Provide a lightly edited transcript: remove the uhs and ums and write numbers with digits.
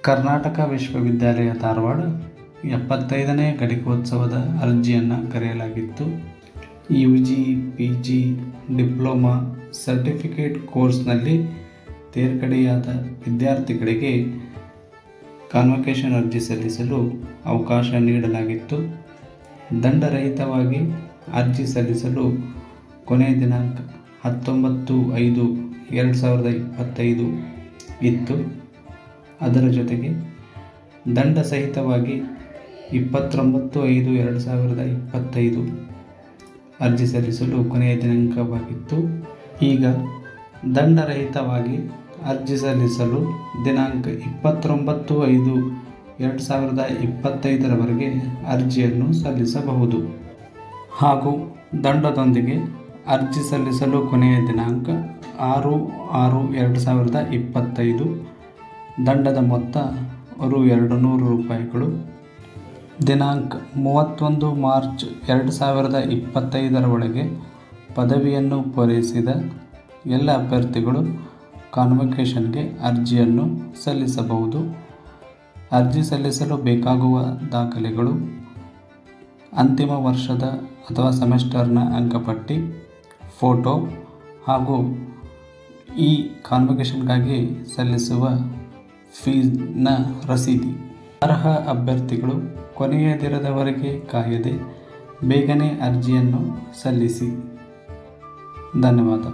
ಕರ್ನಾಟಕ ವಿಶ್ವವಿದ್ಯಾಲಯ ಧಾರವಾಡ 75ನೇ ಘಟಿಕೋತ್ಸವದ ಅರ್ಜಿಯನ್ನು ಕರೆಯಲಾಗಿತ್ತು. UG, PG, diploma, certificate ಕೋರ್ಸ್ನಲ್ಲಿ ತೇರ್ಗಡೆಯಾದ ವಿದ್ಯಾರ್ಥಿಗಳಿಗೆ ಕಾನ್ವೊಕೇಷನ್ ಅರ್ಜಿ ಸಲ್ಲಿಸಲು ಅವಕಾಶ ನೀಡಲಾಗಿತ್ತು. ದಂಡರಹಿತವಾಗಿ ಅರ್ಜಿ ಸಲ್ಲಿಸಲು ಕೊನೆಯ ದಿನಾಂಕ 19/5/2025 ಇತ್ತು. ಅದರ ಜೊತೆಗೆ ದಂಡ ಸಹಿತವಾಗಿ 29/5/2025 ಅರ್ಜಿ ಸಲ್ಲಿಸಲು ಕೊನೆಯ ದಿನಾಂಕವಾಗಿತ್ತು. ಈಗ ದಂಡರಹಿತವಾಗಿ ಅರ್ಜಿ ಸಲ್ಲಿಸಲು ದಿನಾಂಕ 29/5/2025 ಅರ್ಜಿಯನ್ನು ಸಲ್ಲಿಸಬಹುದು ಹಾಗೂ ದಂಡದೊಂದಿಗೆ ಅರ್ಜಿ ಸಲ್ಲಿಸಲು ಕೊನೆಯ ದಿನಾಂಕ 6/6/2025. ದಂಡದ ಮೊತ್ತ ರು. 200. ದಿನಾಂಕ 31 ಮಾರ್ಚ್ 2025 ಒಳಗೆ ಪದವಿಯನ್ನು ಪೂರೈಸಿದ ಎಲ್ಲ ಅಭ್ಯರ್ಥಿಗಳು ಕಾನ್ವೊಕೇಷನ್ಗೆ ಅರ್ಜಿಯನ್ನು ಸಲ್ಲಿಸಬಹುದು. ಅರ್ಜಿ ಸಲ್ಲಿಸಲು ಬೇಕಾಗುವ ದಾಖಲೆಗಳು: ಅಂತಿಮ ವರ್ಷದ ಅಥವಾ ಸೆಮೆಸ್ಟರ್ನ ಅಂಕಪಟ್ಟಿ, ಫೋಟೋ ಹಾಗೂ ಈ ಕಾನ್ವೊಕೇಷನ್ಗಾಗಿ ಸಲ್ಲಿಸುವ ಫೀಸ್ನ ರಸೀದಿ. ಅರ್ಹ ಅಭ್ಯರ್ಥಿಗಳು ಕೊನೆಯ ದಿನದವರೆಗೆ ಕಾಯದೆ ಬೇಗನೆ ಅರ್ಜಿಯನ್ನು ಸಲ್ಲಿಸಿ. ಧನ್ಯವಾದ.